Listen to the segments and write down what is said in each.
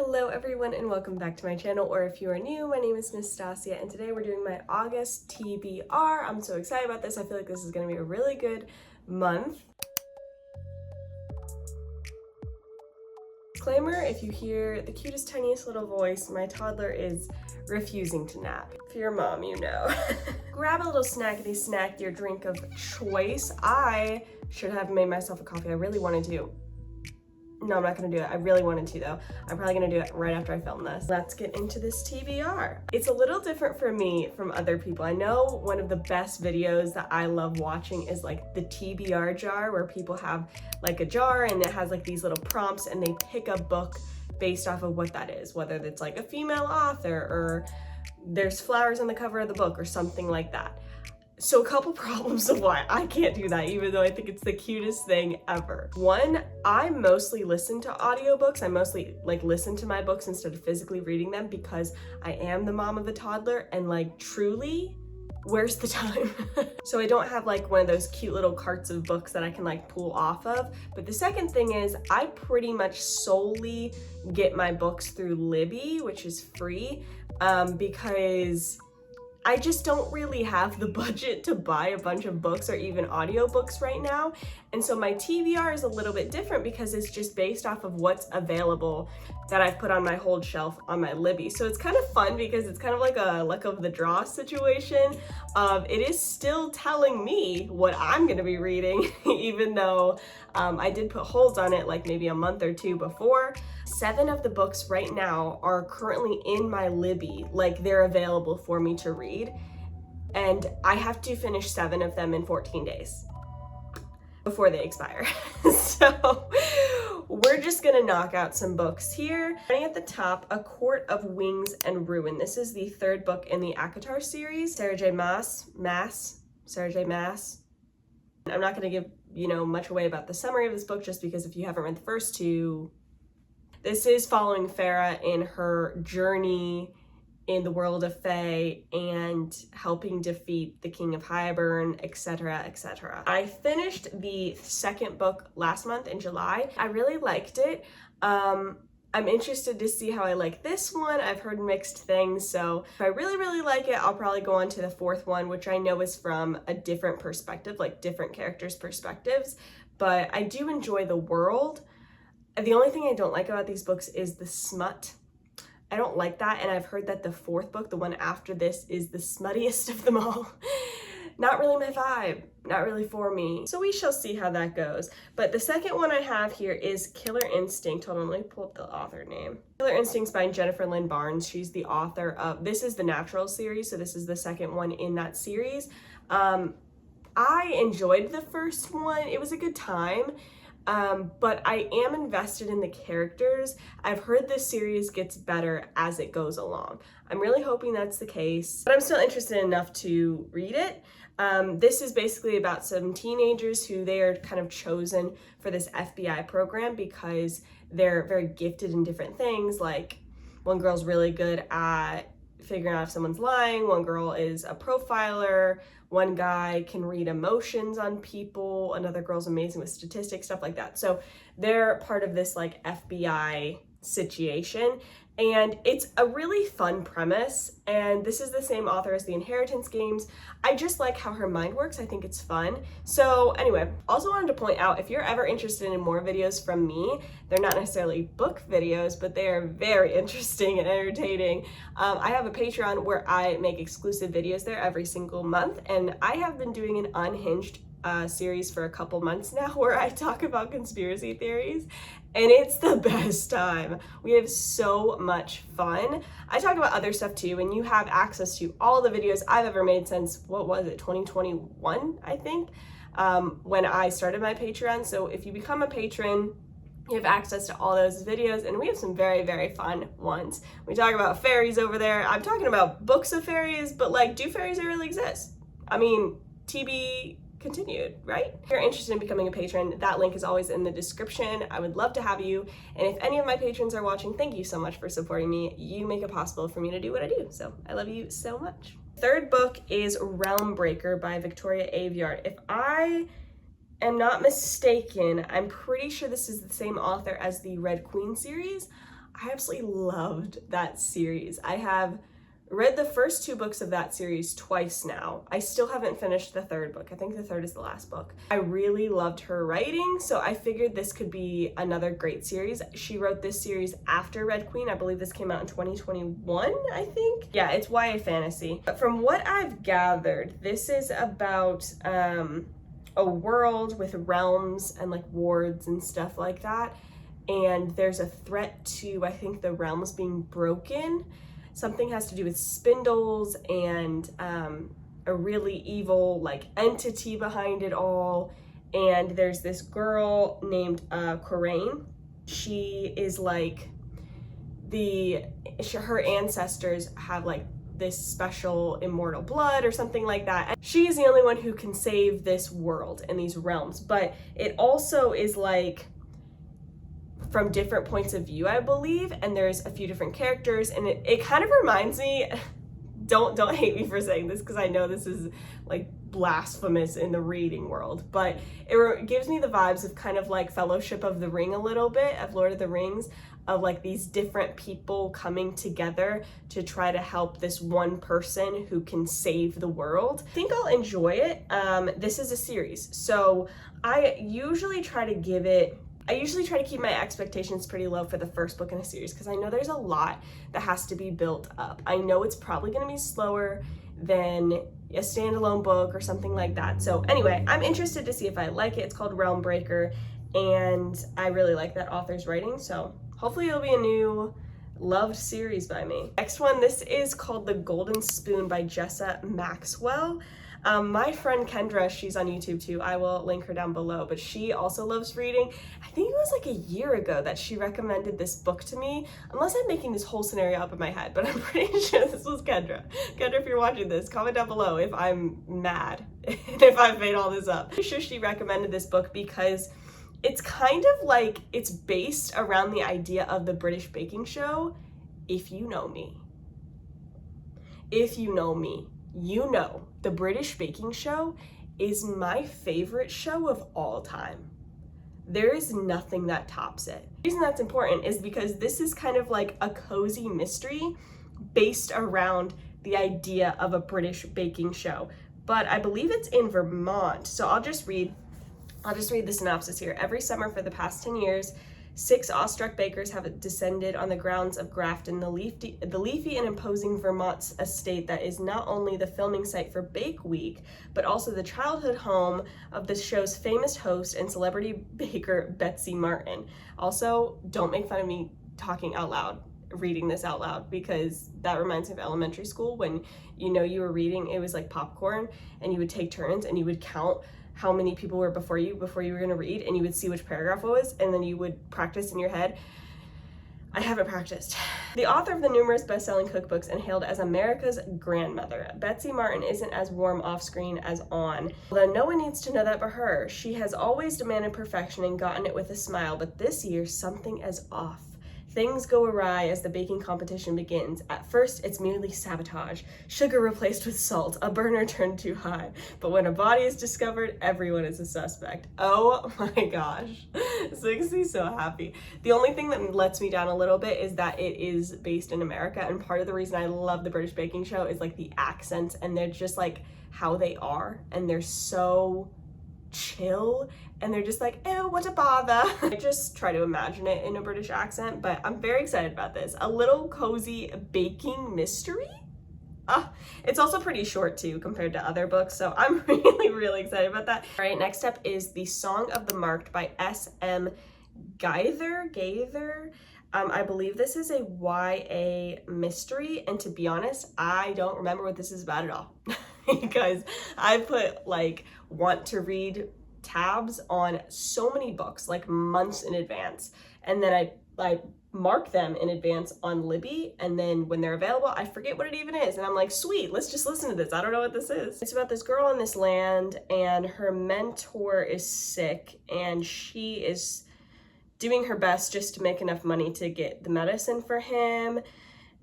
Hello everyone and welcome back to my channel, or if you are new, my name is Nastasia and today we're doing my August TBR. I'm so excited about this. I feel like this is going to be a really good month. Disclaimer, if you hear the cutest, tiniest little voice, my toddler is refusing to nap. If you're a mom, you know. Grab a little snackety snack, your drink of choice. I should have made myself a coffee. I really wanted to. No, I'm not gonna do it. I really wanted to though. I'm probably gonna do it right after I film this. Let's get into this TBR. It's a little different for me from other people. I know one of the best videos that I love watching is like the TBR jar, where people have like a jar and it has like these little prompts and they pick a book based off of what that is, whether it's like a female author or there's flowers on the cover of the book or something like that. So a couple problems of why I can't do that, even though I think it's the cutest thing ever. One, I mostly listen to audiobooks. I mostly like listen to my books instead of physically reading them because I am the mom of a toddler and like truly, where's the time? So I don't have like one of those cute little carts of books that I can like pull off of. But the second thing is I pretty much solely get my books through Libby, which is free, because I just don't really have the budget to buy a bunch of books or even audiobooks right now. And so my TBR is a little bit different because it's just based off of what's available that I've put on my hold shelf on my Libby. So it's kind of fun because it's kind of like a luck of the draw situation of it is still telling me what I'm gonna be reading, even though I did put holds on it like maybe a month or two before. 7 of the books right now are currently in my Libby, like they're available for me to read. And I have to finish 7 of them in 14 days before they expire. So we're just gonna knock out some books here. Starting at the top, A Court of Wings and Ruin. This is the 3rd book in the ACOTAR series. Sarah J. Maas. I'm not gonna give, much away about the summary of this book just because if you haven't read the first 2, this is following Farah in her journey in the world of Fae and helping defeat the King of Hybern, etc., etc. I finished the 2nd book last month in July. I really liked it. I'm interested to see how I like this one. I've heard mixed things, so if I really like it, I'll probably go on to the 4th one, which I know is from a different perspective, like different characters' perspectives, but I do enjoy the world. The only thing I don't like about these books is the smut. I don't like that, and I've heard that the 4th book, the one after this, is the smuttiest of them all. Not really my vibe, not really for me. So we shall see how that goes. But the second one I have here is Killer Instinct. Hold on, let me pull up the author name. Killer Instinct's by Jennifer Lynn Barnes. She's the author of, this is the Natural series, so this is the 2nd one in that series. I enjoyed the first one. It was a good time. But I am invested in the characters. I've heard this series gets better as it goes along. I'm really hoping that's the case, but I'm still interested enough to read it. This is basically about some teenagers who they are kind of chosen for this FBI program because they're very gifted in different things. Like one girl's really good at figuring out if someone's lying, one girl is a profiler, one guy can read emotions on people, another girl's amazing with statistics, stuff like that. So they're part of this like FBI situation, and it's a really fun premise, and this is the same author as the Inheritance games. I just like how her mind works. I think it's fun. So anyway, also wanted to point out, if you're ever interested in more videos from me, they're not necessarily book videos, but they are very interesting and entertaining. I have a Patreon where I make exclusive videos there every single month, and I have been doing an unhinged series for a couple months now where I talk about conspiracy theories, and it's the best time. We have so much fun. I talk about other stuff too, and you have access to all the videos I've ever made since, what was it, 2021, I think, when I started my Patreon. So if you become a patron, you have access to all those videos, and we have some very fun ones. We talk about fairies over there. I'm talking about books of fairies, but like, do fairies really exist? I mean, TB continued, right? If you're interested in becoming a patron, that link is always in the description. I would love to have you. And if any of my patrons are watching, thank you so much for supporting me. You make it possible for me to do what I do. So I love you so much. 3rd book is Realm Breaker by Victoria Aveyard. If I am not mistaken, I'm pretty sure this is the same author as the Red Queen series. I absolutely loved that series. I have read the first 2 books of that series twice now. I still haven't finished the 3rd book. I think the 3rd is the last book. I really loved her writing, so I figured this could be another great series. She wrote this series after Red Queen. I believe this came out in 2021, I think. Yeah, it's YA fantasy. But from what I've gathered, this is about a world with realms and like wards and stuff like that. And there's a threat to, I think, the realms being broken. Something has to do with spindles and a really evil like entity behind it all. And there's this girl named Coraine. She is like her ancestors have like this special immortal blood or something like that. And she is the only one who can save this world and these realms. But it also is like from different points of view, I believe, and there's a few different characters, and it kind of reminds me, don't hate me for saying this because I know this is like blasphemous in the reading world, but it gives me the vibes of kind of like Fellowship of the Ring a little bit, of Lord of the Rings, of like these different people coming together to try to help this one person who can save the world. I think I'll enjoy it. This is a series, so I usually try to keep my expectations pretty low for the first book in a series because I know there's a lot that has to be built up. I know it's probably going to be slower than a standalone book or something like that. So anyway, I'm interested to see if I like it. It's called Realm Breaker, and I really like that author's writing, so hopefully it'll be a new loved series by me. Next one, this is called The Golden Spoon by Jessa Maxwell. My friend Kendra, she's on YouTube too. I will link her down below, but she also loves reading. I think it was like a year ago that she recommended this book to me, unless I'm making this whole scenario up in my head, but I'm pretty sure this was Kendra. Kendra, if you're watching this, comment down below if I'm mad and if I've made all this up. I'm pretty sure she recommended this book because it's kind of like, it's based around the idea of the British baking show. If you know me, you know the British baking show is my favorite show of all time. There is nothing that tops it. The reason that's important is because this is kind of like a cozy mystery based around the idea of a British baking show. But I believe it's in Vermont. So I'll just read the synopsis here. Every summer for the past 10 years, 6 awestruck bakers have descended on the grounds of Grafton, the leafy and imposing Vermont estate that is not only the filming site for Bake Week, but also the childhood home of the show's famous host and celebrity baker, Betsy Martin. Also, don't make fun of me talking out loud, reading this out loud, because that reminds me of elementary school when you were reading, it was like popcorn, and you would take turns and you would count how many people were before you were going to read, and you would see which paragraph it was, and then you would practice in your head. I haven't practiced. The author of the numerous best-selling cookbooks and hailed as America's grandmother, Betsy Martin isn't as warm off-screen as on. Although no one needs to know that but her. She has always demanded perfection and gotten it with a smile, but this year something is off. Things go awry as the baking competition begins. At first, it's merely sabotage. Sugar replaced with salt, a burner turned too high. But when a body is discovered, everyone is a suspect. Oh my gosh. This makes me so happy. The only thing that lets me down a little bit is that it is based in America, and part of the reason I love the British baking show is like the accents, and they're just like how they are, and they're so chill, and they're just like, oh, what a bother. I just try to imagine it in a British accent, but I'm very excited about this. A little cozy baking mystery. It's also pretty short too compared to other books, so I'm really excited about that. All right, next up is The Song of the Marked by S.M. Gaither. I believe this is a YA mystery, and to be honest, I don't remember what this is about at all. Because I put like want to read tabs on so many books like months in advance, and then I mark them in advance on Libby, and then when they're available I forget what it even is, and I'm like, sweet, let's just listen to this. I don't know what this is. It's about this girl in this land, and her mentor is sick, and she is doing her best just to make enough money to get the medicine for him.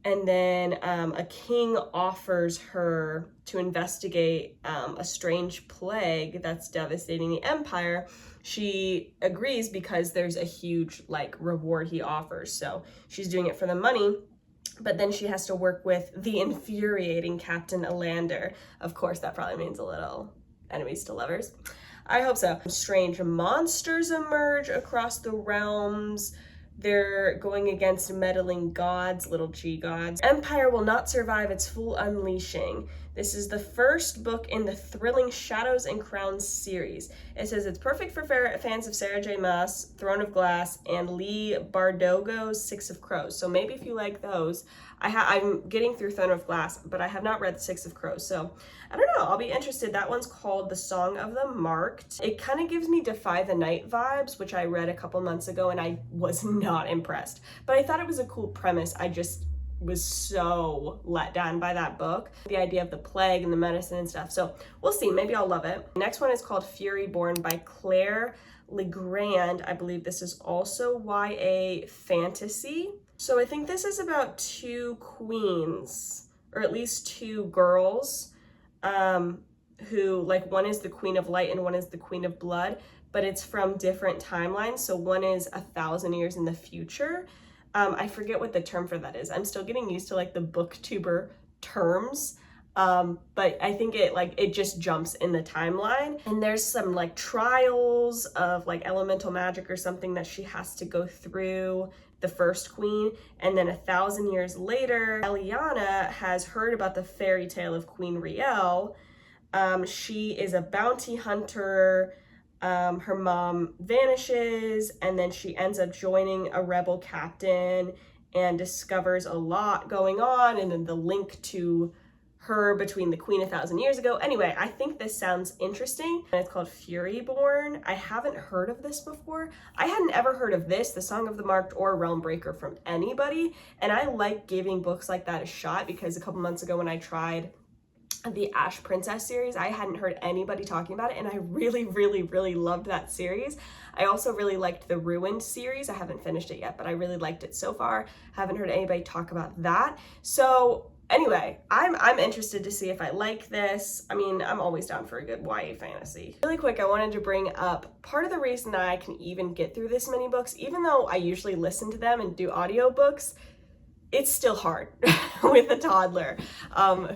And then a king offers her to investigate a strange plague that's devastating the empire. She agrees because there's a huge like reward he offers. So she's doing it for the money, but then she has to work with the infuriating Captain Alander. Of course, that probably means a little enemies to lovers. I hope so. Strange monsters emerge across the realms. They're going against meddling gods, little g gods. Empire will not survive its full unleashing. This is the first book in the thrilling Shadows and Crowns series. It says it's perfect for fans of Sarah J. Maas, Throne of Glass, and Lee Bardugo's Six of Crows. So maybe if you like those, I'm getting through Throne of Glass, but I have not read Six of Crows. So I don't know, I'll be interested. That one's called The Song of the Marked. It kind of gives me Defy the Night vibes, which I read a couple months ago and I was not impressed. But I thought it was a cool premise. I just was so let down by that book. The idea of the plague and the medicine and stuff. So we'll see, maybe I'll love it. Next one is called Furyborn by Claire Legrand. I believe this is also YA fantasy. So I think this is about two queens, or at least two girls, who, like, one is the Queen of Light and one is the Queen of Blood, but it's from different timelines. So one is 1,000 years in the future. I forget what the term for that is. I'm still getting used to like the booktuber terms. But I think it just jumps in the timeline. And there's some like trials of like elemental magic or something that she has to go through, the first queen. And then 1,000 years later, Eliana has heard about the fairy tale of Queen Riel. She is a bounty hunter. Her mom vanishes, and then she ends up joining a rebel captain and discovers a lot going on, and then the link to her between the queen 1,000 years ago. Anyway, I think this sounds interesting, and it's called Furyborn. I haven't heard of this before. I hadn't ever heard of this, The Song of the Marked, or Realm Breaker from anybody, and I like giving books like that a shot because a couple months ago when I tried the Ash Princess series, I hadn't heard anybody talking about it, and I really, really, really loved that series. I also really liked the Ruined series. I haven't finished it yet, but I really liked it so far. Haven't heard anybody talk about that. So anyway, I'm interested to see if I like this. I mean, I'm always down for a good YA fantasy. Really quick, I wanted to bring up part of the reason that I can even get through this many books, even though I usually listen to them and do audiobooks, it's still hard with a toddler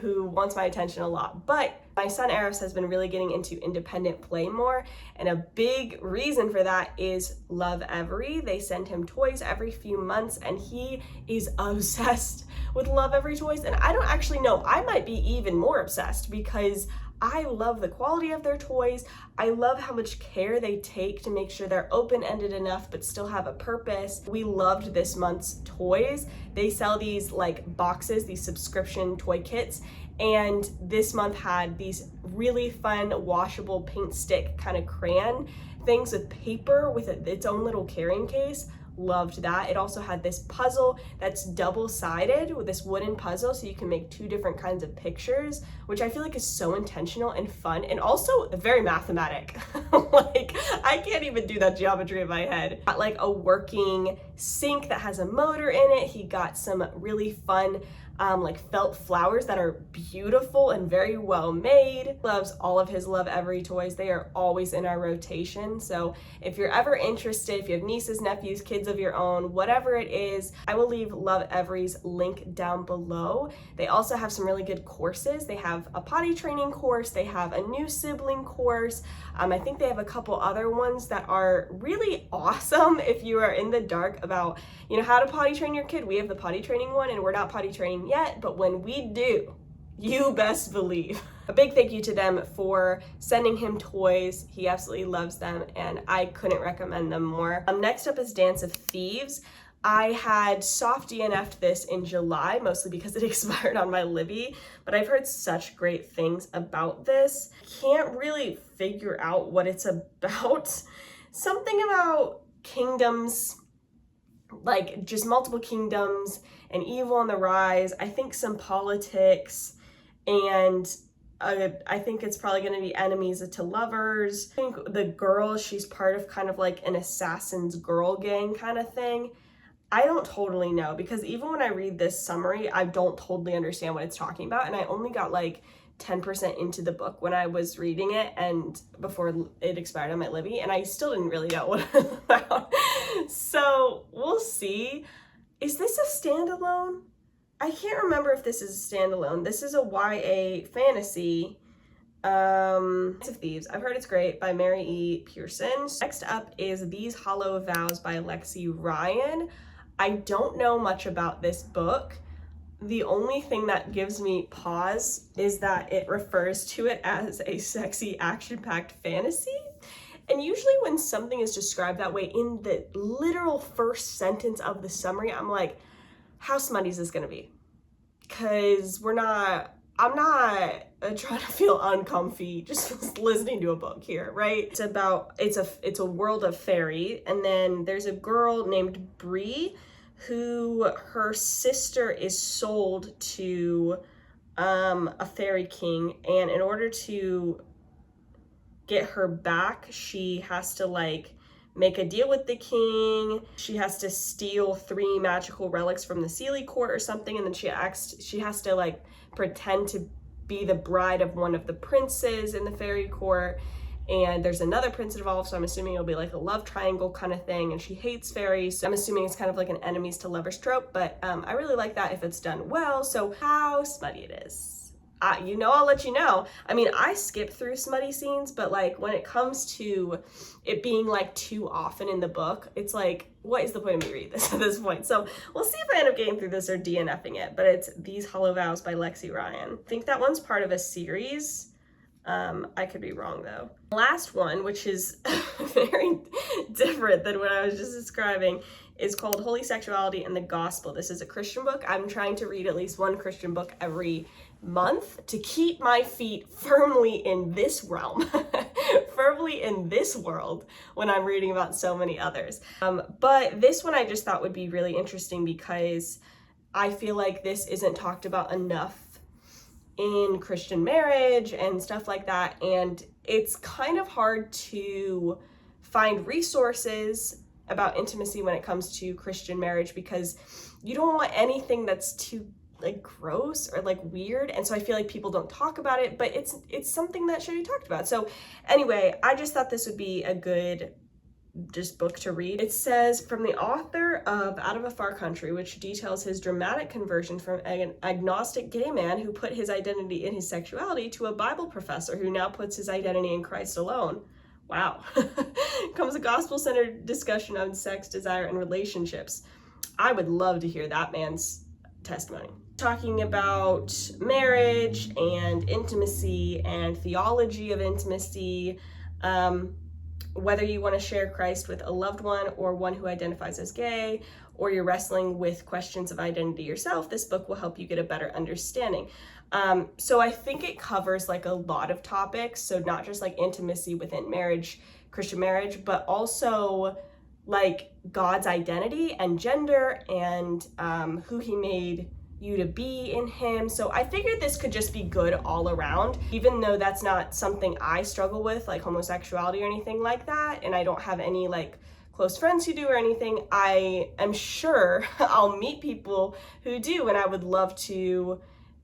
who wants my attention a lot. But my son Eros has been really getting into independent play more, and a big reason for that is Lovevery. They send him toys every few months, and he is obsessed with Lovevery toys. And I don't actually know, I might be even more obsessed because I love the quality of their toys. I love how much care they take to make sure they're open-ended enough but still have a purpose. We loved this month's toys. They sell these like boxes, these subscription toy kits, and this month had these really fun washable paint stick kind of crayon things with paper with its own little carrying case. Loved that. It also had this puzzle that's double-sided with this wooden puzzle, so you can make two different kinds of pictures, which I feel like is so intentional and fun, and also very mathematic. Like, I can't even do that geometry in my head. Got like a working sink that has a motor in it. He got some really fun like felt flowers that are beautiful and very well made. Loves all of his Lovevery toys. They are always in our rotation. So if you're ever interested, if you have nieces, nephews, kids of your own, whatever it is, I will leave Lovevery's link down below. They also have some really good courses. They have a potty training course. They have a new sibling course. I think they have a couple other ones that are really awesome if you are in the dark about, you know, how to potty train your kid. We have the potty training one, and we're not potty training yet, but when we do, you best believe. A big thank you to them for sending him toys. He absolutely loves them, and I couldn't recommend them more. Next up is Dance of Thieves. I had soft DNF'd this in July, mostly because it expired on my Libby, but I've heard such great things about this. Can't really figure out what it's about. Something about kingdoms, like just multiple kingdoms and evil on the rise. I think some politics, and I think it's probably going to be enemies to lovers. I think the girl, she's part of kind of like an assassin's girl gang kind of thing. I don't totally know, because even when I read this summary, I don't totally understand what it's talking about, and I only got like 10% into the book when I was reading it and before it expired on my Libby, and I still didn't really know what it was about. So we'll see. Is this a standalone? I can't remember if this is a standalone. This is a YA fantasy. Of Thieves. I've heard it's great, by Mary E. Pearson. Next up is These Hollow Vows by Lexi Ryan. I don't know much about this book. The only thing that gives me pause is that it refers to it as a sexy, action-packed fantasy. And usually when something is described that way in the literal first sentence of the summary, I'm like, how smutty is this gonna be? Because I'm not trying to feel uncomfy just listening to a book here, right? It's a world of fairy, and then there's a girl named Bree who her sister is sold to a fairy king, and in order to get her back, she has to like make a deal with the king. She has to steal 3 magical relics from the Sealy court or something, and then she has to like pretend to be the bride of one of the princes in the fairy court, and there's another prince involved, so I'm assuming it'll be like a love triangle kind of thing, and she hates fairies, so I'm assuming it's kind of like an enemies to lovers trope, but I really like that if it's done well. So how smutty it is, you know, I'll let you know. I mean, I skip through smutty scenes, but like when it comes to it being like too often in the book, it's like, what is the point of me reading this at this point? So we'll see if I end up getting through this or DNFing it, but it's These Hollow Vows by Lexi Ryan. I think that one's part of a series. I could be wrong though. The last one, which is very different than what I was just describing, is called Holy Sexuality and the Gospel. This is a Christian book. I'm trying to read at least one Christian book every month to keep my feet firmly in this realm, firmly in this world when I'm reading about so many others. But this one I just thought would be really interesting because I feel like this isn't talked about enough in Christian marriage and stuff like that, and it's kind of hard to find resources about intimacy when it comes to Christian marriage because you don't want anything that's too like gross or like weird, and so I feel like people don't talk about it, but it's something that should be talked about. So anyway, I just thought this would be a good just book to read. It says, from the author of Out of a Far Country, which details his dramatic conversion from an agnostic gay man who put his identity in his sexuality to a Bible professor who now puts his identity in Christ alone. Wow. Comes a gospel-centered discussion on sex, desire, and relationships. I would love to hear that man's testimony. Talking about marriage and intimacy and theology of intimacy, whether you want to share Christ with a loved one or one who identifies as gay, or you're wrestling with questions of identity yourself, this book will help you get a better understanding. So I think it covers like a lot of topics. So not just like intimacy within marriage, Christian marriage, but also like God's identity and gender and who he made you to be in him. So I figured this could just be good all around, even though that's not something I struggle with, like homosexuality or anything like that, and I don't have any like close friends who do or anything. I am sure I'll meet people who do, and I would love to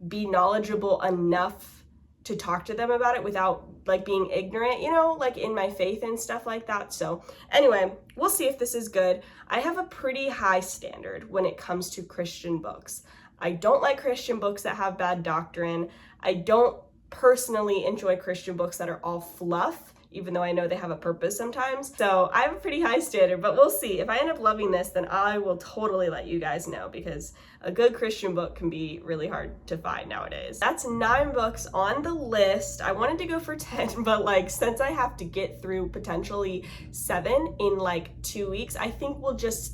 be knowledgeable enough to talk to them about it without like being ignorant, you know, like in my faith and stuff like that. So anyway, we'll see if this is good. I have a pretty high standard when it comes to Christian books. I don't like Christian books that have bad doctrine. I don't personally enjoy Christian books that are all fluff, even though I know they have a purpose sometimes. So I have a pretty high standard, but we'll see. If I end up loving this, then I will totally let you guys know, because a good Christian book can be really hard to find nowadays. That's 9 books on the list. I wanted to go for 10, but like since I have to get through potentially 7 in like 2 weeks, I think we'll just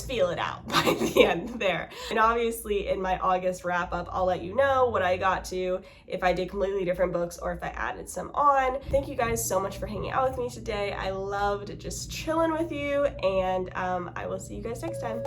feel it out by the end there. And obviously in my August wrap up, I'll let you know what I got to, if I did completely different books or if I added some on. Thank you guys so much for hanging out with me today. I loved just chilling with you, and I will see you guys next time.